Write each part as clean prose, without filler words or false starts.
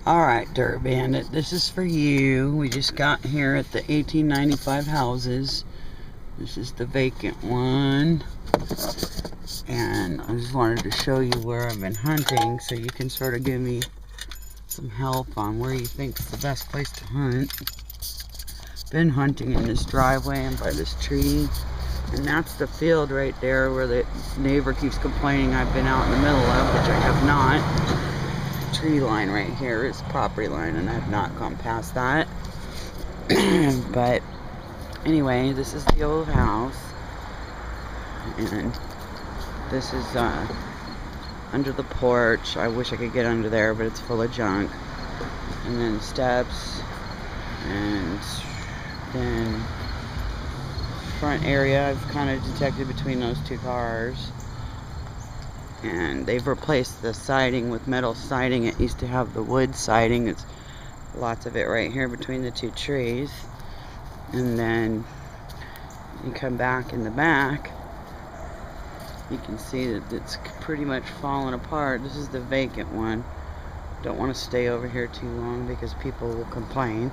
Alright, Dirt Bandit, this is for you. We just got here at the 1895 houses. This is the vacant one. And I just wanted to show you where I've been hunting so you can sort of give me some help on where you think is the best place to hunt. Been hunting in this driveway and by this tree. And that's the field right there where the neighbor keeps complaining I've been out in the middle of, which I have not. Tree line right here is property line and I've not gone past that. But anyway, this is the old house and this is under the porch. I wish I could get under there, but it's full of junk. And then steps, and then front area I've kind of detected between those two cars. And they've replaced the siding with metal siding. It used to have the wood siding. It's lots of it right here between the two trees. And then you come back in the back, you can see that it's pretty much fallen apart. This is the vacant one. Don't want to stay over here too long because people will complain.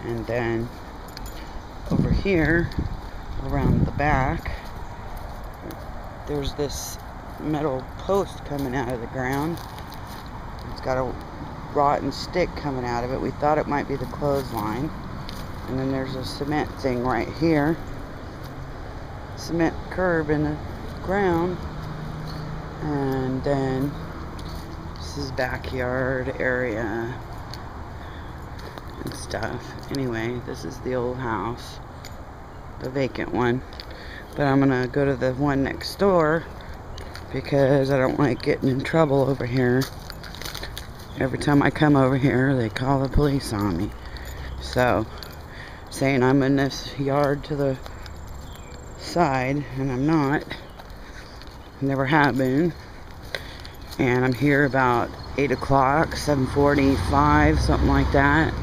And then over here around the back, there's this metal post coming out of the ground. It's got a rotten stick coming out of it. We thought it might be the clothesline. And then there's a cement thing right here, cement curb in the ground. And then this is backyard area and stuff. Anyway, this is the old house, the vacant one. But I'm gonna go to the one next door because I don't like getting in trouble over here. Every time I come over here, they call the police on me. So, saying I'm in this yard to the side, and I'm not. Never have been. And I'm here about 8 o'clock, 7:45, something like that.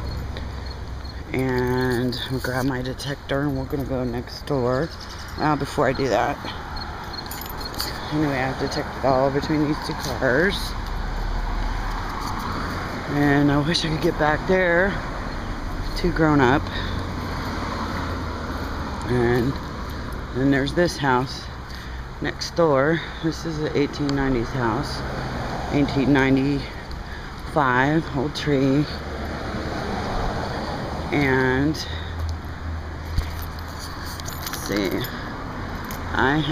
And I'm gonna grab my detector and we're gonna go next door. Before I do that, anyway, I've detected all between these two cars. And I wish I could get back there. Too grown up. And then there's this house next door. This is an 1890s house. 1895, old tree. And let's see. I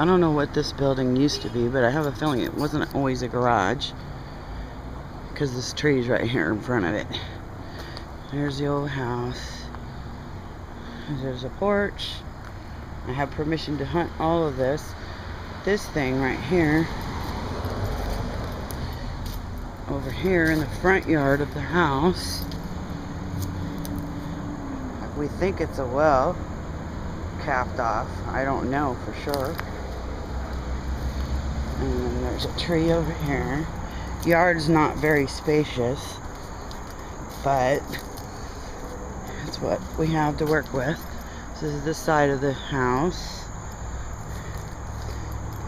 don't know what this building used to be, but I have a feeling it wasn't always a garage because this tree's right here in front of it. There's the old house. There's a porch. I have permission to hunt all of this. This thing right here, over here in the front yard of the house, we think it's a well. Capped off. I don't know for sure. And then there's a tree over here. Yard's not very spacious, but that's what we have to work with. This is this side of the house.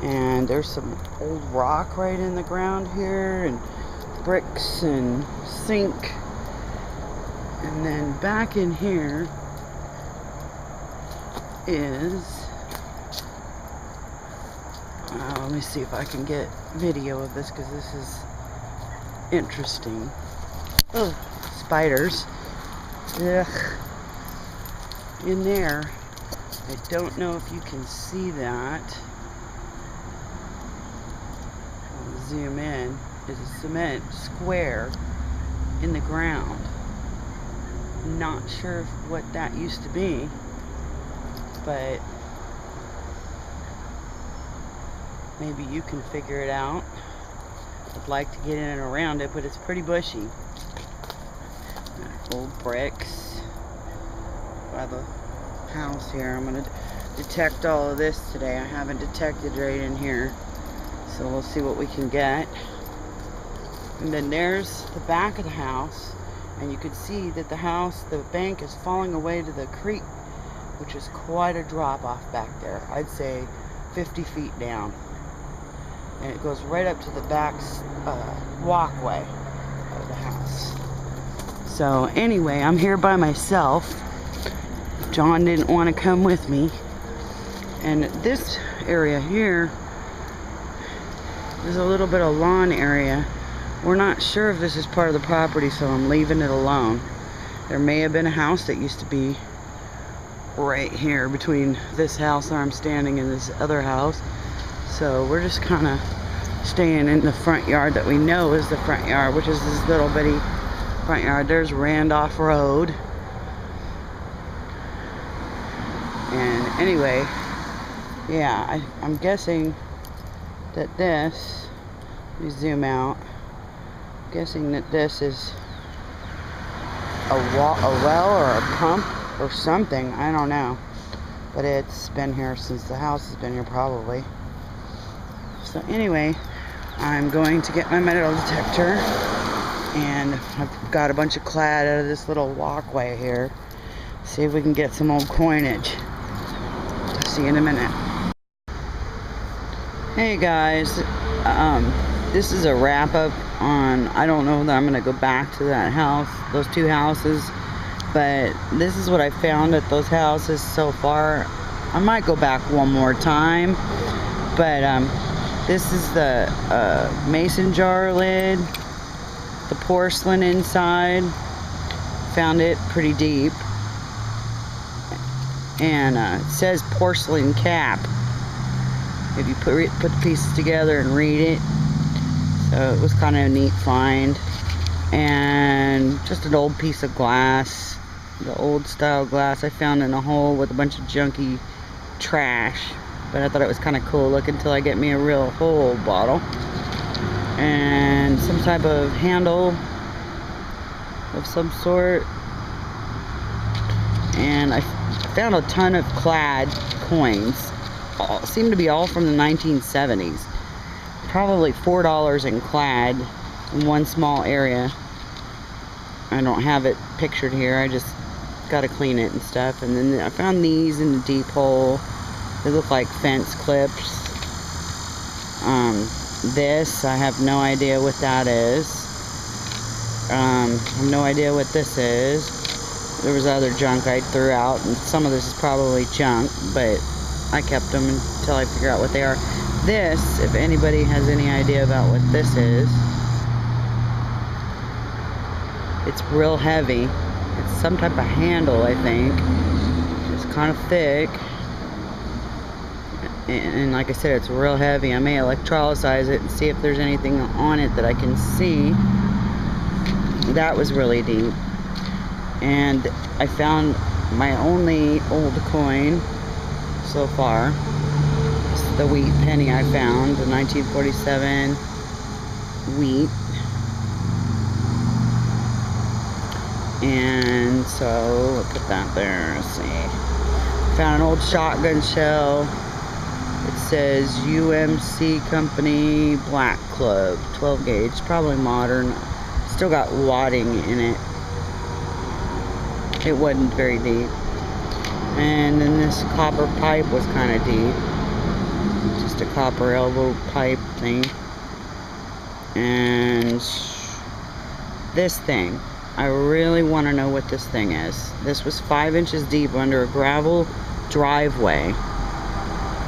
And there's some old rock right in the ground here, and bricks and sink. And then back in here is, let me see if I can get video of this because this is interesting. Oh, spiders. Ugh. In there, I don't know if you can see that. I'll zoom in. Is a cement square in the ground. Not sure what that used to be, but maybe you can figure it out. I'd like to get in and around it, but it's pretty bushy. Old bricks by the house here. I'm going to detect all of this today. I haven't detected right in here, so we'll see what we can get. And then there's the back of the house, and you can see that the house, the bank is falling away to the creek, which is quite a drop off back there. I'd say 50 feet down. And it goes right up to the back walkway. of the house. So anyway, I'm here by myself. John didn't want to come with me. And this area here is a little bit of lawn area. We're not sure if this is part of the property, so I'm leaving it alone. There may have been a house that used to be right here between this house where I'm standing and this other house. So we're just kind of staying in the front yard that we know is the front yard, which is this little bitty front yard. There's Randolph Road. And anyway, yeah, I'm guessing that this, let me zoom out, I'm guessing that this is a well or a pump or something, I don't know. But it's been here since the house has been here probably. So anyway, I'm going to get my metal detector, and I've got a bunch of clad out of this little walkway here. See if we can get some old coinage. See you in a minute. Hey guys, this is a wrap up on, I don't know that I'm gonna go back to that house, those two houses, but this is what I found at those houses so far. I might go back one more time, but this is the mason jar lid, the porcelain inside, found it pretty deep, and it says porcelain cap if you put the pieces together and read it. So it was kind of a neat find. And just an old piece of glass, the old style glass I found in a hole with a bunch of junky trash, but I thought it was kind of cool looking until I get me a real whole bottle. And some type of handle of some sort. And I found a ton of clad coins. Seem to be all from the 1970s. Probably $4 in clad in one small area. I don't have it pictured here. I just got to clean it and stuff. And then I found these in the deep hole. They look like fence clips. This, I have no idea what that is. I have no idea what this is. There was other junk I threw out, and some of this is probably junk, but I kept them until I figure out what they are. This, if anybody has any idea about what this is, it's real heavy. It's some type of handle, I think. It's kind of thick. And like I said, it's real heavy. I may electrolyze it and see if there's anything on it that I can see. That was really deep. And I found my only old coin so far. It's the wheat penny I found, the 1947 wheat. And so we'll put that there. Let's see. Found an old shotgun shell. It says UMC Company Black Club 12 gauge, probably modern. Still got wadding in it. It wasn't very deep. And then this copper pipe was kind of deep. Just a copper elbow pipe thing. And this thing, I really want to know what this thing is. This was 5 inches deep under a gravel driveway.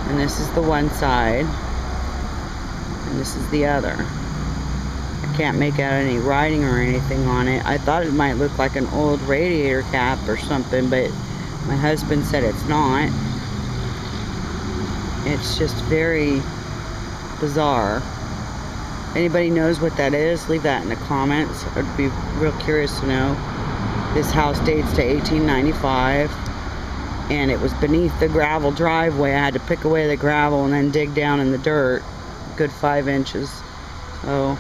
And this is the one side. And this is the other. I can't make out any writing or anything on it. I thought it might look like an old radiator cap or something, but my husband said it's not. It's just very bizarre. Anybody knows what that is? Leave that in the comments. I'd be real curious to know. This house dates to 1895. And it was beneath the gravel driveway. I had to pick away the gravel and then dig down in the dirt. Good 5 inches. So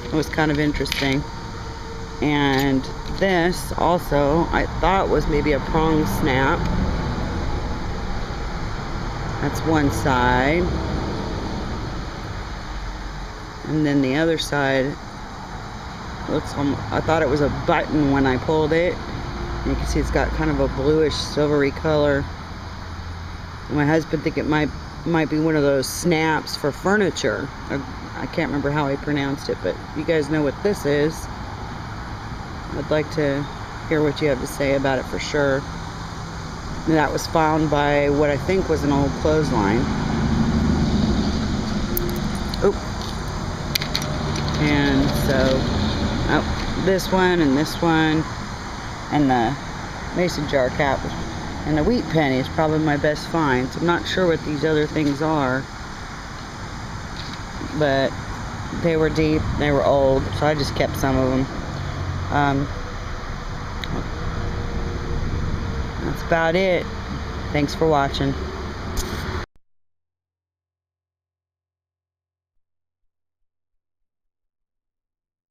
it was kind of interesting. And this also, I thought was maybe a prong snap. That's one side. And then the other side looks, I thought it was a button when I pulled it. You can see it's got kind of a bluish silvery color. My husband think it might might be one of those snaps for furniture. I can't remember how I pronounced it, but you guys know what this is. I'd like to hear what you have to say about it for sure. And that was found by what I think was an old clothesline. Oh. And so, this one and this one, and the mason jar cap, and the wheat penny is probably my best finds. I'm not sure what these other things are, but they were deep, they were old, so I just kept some of them. That's about it. Thanks for watching.